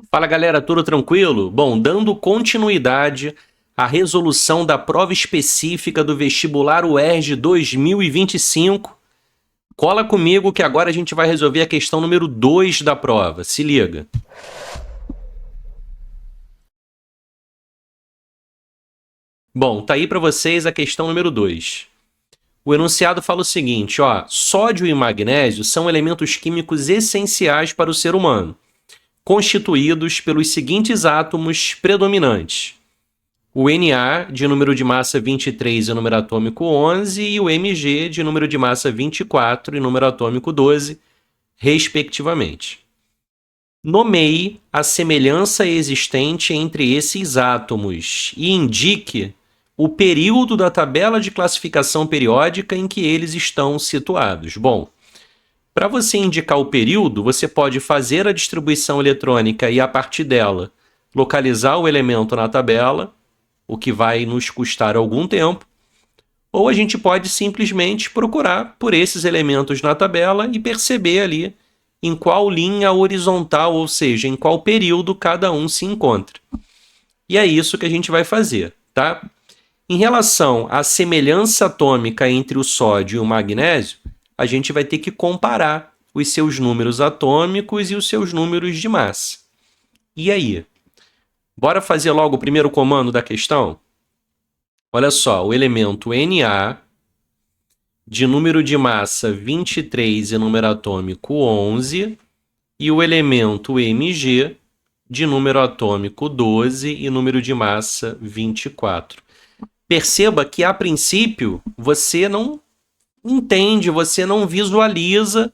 Fala galera, tudo tranquilo? Bom, dando continuidade à resolução da prova específica do vestibular UERJ 2025, cola comigo que agora a gente vai resolver a questão número 2 da prova. Se liga. Bom, tá aí para vocês a questão número 2. O enunciado fala o seguinte, ó: sódio e magnésio são elementos químicos essenciais para o ser humano, constituídos pelos seguintes átomos predominantes: o Na, de número de massa 23 e número atômico 11, e o Mg, de número de massa 24 e número atômico 12, respectivamente. Nomeie a semelhança existente entre esses átomos e indique o período da tabela de classificação periódica em que eles estão situados. Bom, para você indicar o período, você pode fazer a distribuição eletrônica e, a partir dela, localizar o elemento na tabela, o que vai nos custar algum tempo, ou a gente pode simplesmente procurar por esses elementos na tabela e perceber ali em qual linha horizontal, ou seja, em qual período cada um se encontra. E é isso que a gente vai fazer, tá? Em relação à semelhança atômica entre o sódio e o magnésio, a gente vai ter que comparar os seus números atômicos e os seus números de massa. E aí? Bora fazer logo o primeiro comando da questão? Olha só, o elemento Na, de número de massa 23 e número atômico 11, e o elemento Mg, de número atômico 12 e número de massa 24. Perceba que, a princípio, você não entende, você não visualiza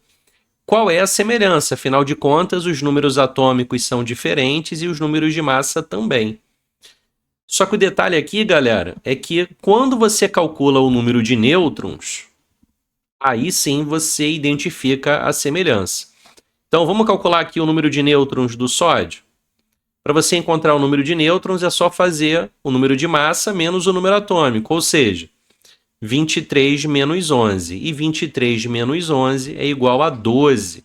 qual é a semelhança. Afinal de contas, os números atômicos são diferentes e os números de massa também. Só que o detalhe aqui, galera, é que quando você calcula o número de nêutrons, aí sim você identifica a semelhança. Então, vamos calcular aqui o número de nêutrons do sódio? Para você encontrar o número de nêutrons, é só fazer o número de massa menos o número atômico, ou seja, 23 menos 11. E 23 menos 11 é igual a 12.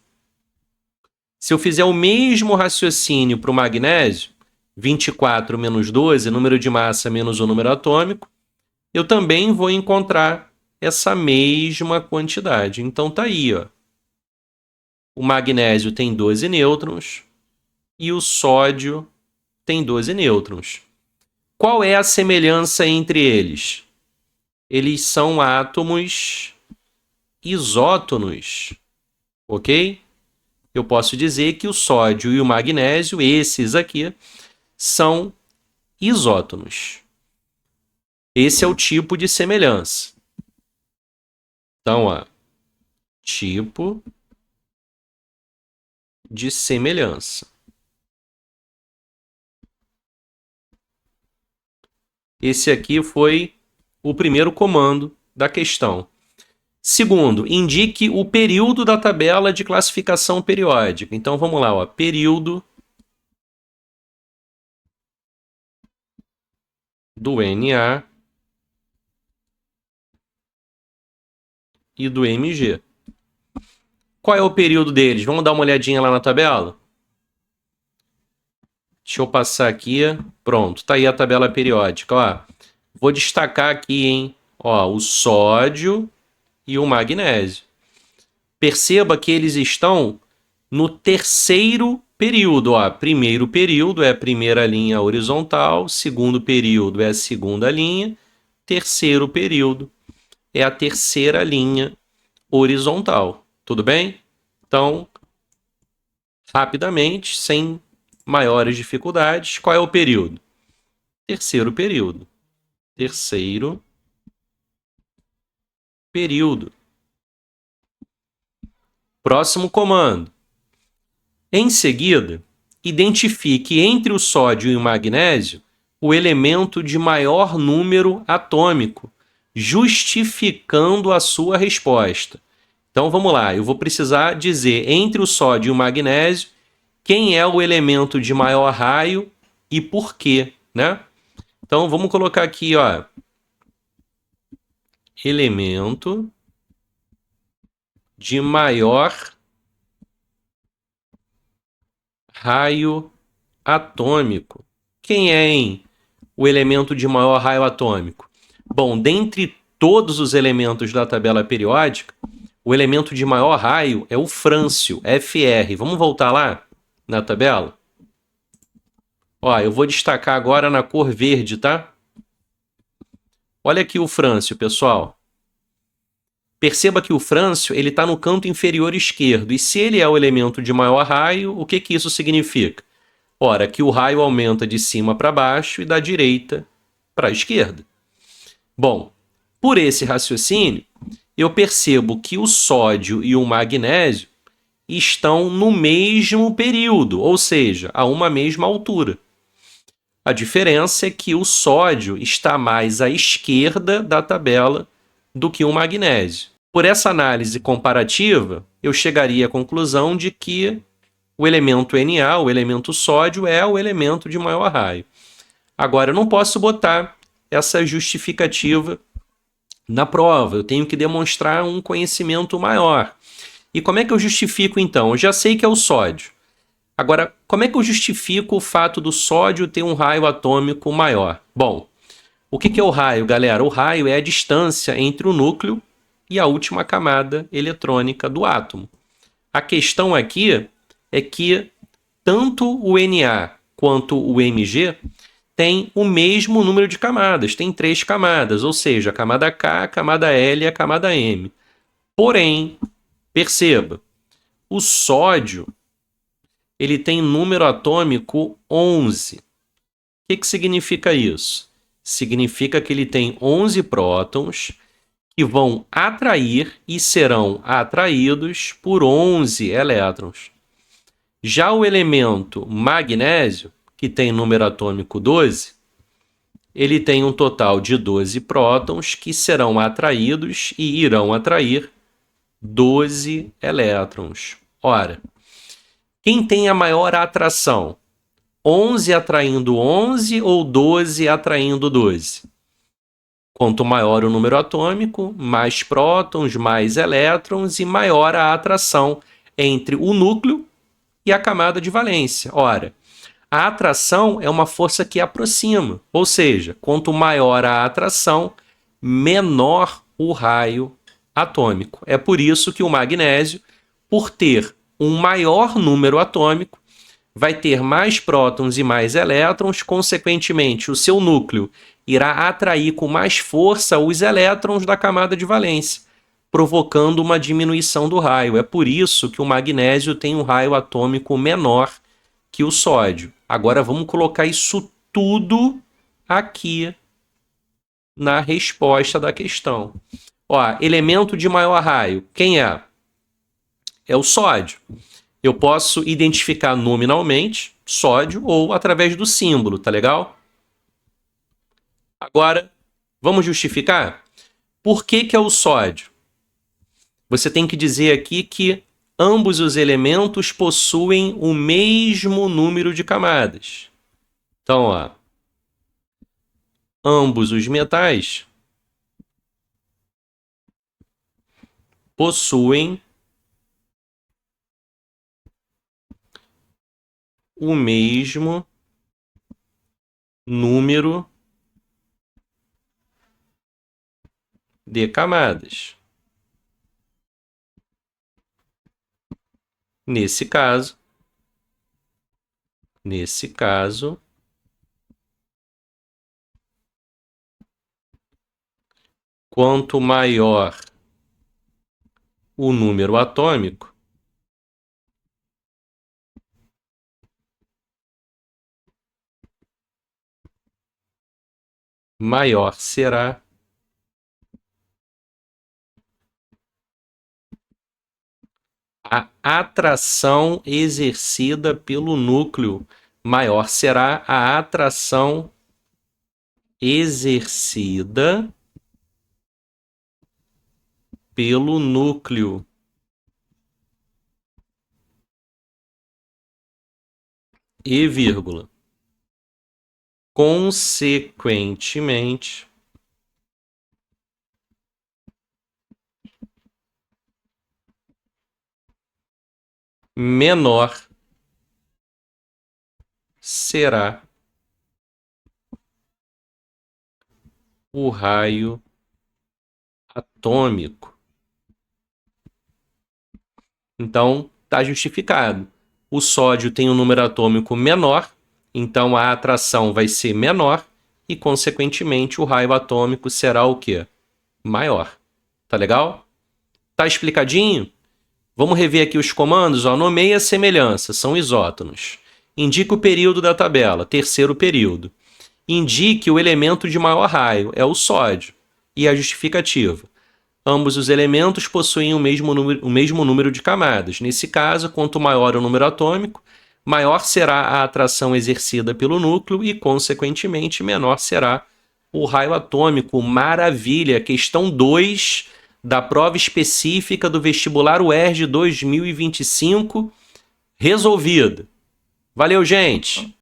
Se eu fizer o mesmo raciocínio para o magnésio, 24 menos 12, número de massa menos o número atômico, eu também vou encontrar essa mesma quantidade. Então tá aí, ó. O magnésio tem 12 nêutrons e o sódio tem 12 nêutrons. Qual é a semelhança entre eles? Eles são átomos isótonos, ok? Eu posso dizer que o sódio e o magnésio, esses aqui, são isótonos. Esse é o tipo de semelhança. Então, ó, tipo de semelhança. Esse aqui foi o primeiro comando da questão. Segundo, indique o período da tabela de classificação periódica. Então, vamos lá, ó, período do Na e do Mg. Qual é o período deles? Vamos dar uma olhadinha lá na tabela? Deixa eu passar aqui. Pronto, tá aí a tabela periódica. Ó, vou destacar aqui, hein? Ó, o sódio e o magnésio. Perceba que eles estão no terceiro período. Ó, primeiro período é a primeira linha horizontal, segundo período é a segunda linha, terceiro período é a terceira linha horizontal. Tudo bem? Então, rapidamente, sem maiores dificuldades, qual é o período? Terceiro período. Terceiro período. Próximo comando. Em seguida, identifique entre o sódio e o magnésio o elemento de maior número atômico, justificando a sua resposta. Então vamos lá, eu vou precisar dizer entre o sódio e o magnésio quem é o elemento de maior raio e por quê, né? Então vamos colocar aqui, ó, elemento de maior raio atômico. Quem é, hein? O elemento de maior raio atômico? Bom, dentre todos os elementos da tabela periódica, o elemento de maior raio é o frâncio, Fr. Vamos voltar lá na tabela? Ó, eu vou destacar agora na cor verde, tá? Olha aqui o frâncio, pessoal. Perceba que o frâncio ele está no canto inferior esquerdo, e se ele é o elemento de maior raio, o que isso significa? Ora, que o raio aumenta de cima para baixo e da direita para a esquerda. Bom, por esse raciocínio, eu percebo que o sódio e o magnésio estão no mesmo período, ou seja, a uma mesma altura. A diferença é que o sódio está mais à esquerda da tabela do que o magnésio. Por essa análise comparativa, eu chegaria à conclusão de que o elemento Na, o elemento sódio, é o elemento de maior raio. Agora, eu não posso botar essa justificativa na prova, eu tenho que demonstrar um conhecimento maior. E como é que eu justifico, então? Eu já sei que é o sódio. Agora, como é que eu justifico o fato do sódio ter um raio atômico maior? Bom, o que é o raio, galera? O raio é a distância entre o núcleo e a última camada eletrônica do átomo. A questão aqui é que tanto o Na quanto o Mg têm o mesmo número de camadas, tem 3 camadas, ou seja, a camada K, a camada L e a camada M. Porém, perceba, o sódio ele tem número atômico 11. O que significa isso? Significa que ele tem 11 prótons que vão atrair e serão atraídos por 11 elétrons. Já o elemento magnésio, que tem número atômico 12, ele tem um total de 12 prótons que serão atraídos e irão atrair 12 elétrons. Ora, quem tem a maior atração? 11 atraindo 11 ou 12 atraindo 12? Quanto maior o número atômico, mais prótons, mais elétrons e maior a atração entre o núcleo e a camada de valência. Ora, a atração é uma força que aproxima, ou seja, quanto maior a atração, menor o raio atômico. É por isso que o magnésio, por ter um maior número atômico, vai ter mais prótons e mais elétrons, consequentemente, o seu núcleo irá atrair com mais força os elétrons da camada de valência, provocando uma diminuição do raio. É por isso que o magnésio tem um raio atômico menor que o sódio. Agora vamos colocar isso tudo aqui na resposta da questão. Ó, elemento de maior raio, quem é? É o sódio. Eu posso identificar nominalmente sódio ou através do símbolo, tá legal? Agora, vamos justificar? Por que é o sódio? Você tem que dizer aqui que ambos os elementos possuem o mesmo número de camadas. Então, ó, ambos os metais possuem o mesmo número de camadas. Nesse caso, quanto maior o número atômico, maior será a atração exercida pelo núcleo. Maior será a atração exercida pelo núcleo. E vírgula. Consequentemente, menor será o raio atômico. Então, está justificado. O sódio tem um número atômico menor, então a atração vai ser menor e, consequentemente, o raio atômico será o quê? Maior. Tá legal? Tá explicadinho? Vamos rever aqui os comandos. Ó. Nomeie a semelhança, são isótonos. Indique o período da tabela, terceiro período. Indique o elemento de maior raio, é o sódio. E a justificativa. Ambos os elementos possuem o mesmo número de camadas. Nesse caso, quanto maior o número atômico, maior será a atração exercida pelo núcleo e, consequentemente, menor será o raio atômico. Maravilha! Questão 2 da prova específica do vestibular UERJ 2025, resolvida. Valeu, gente!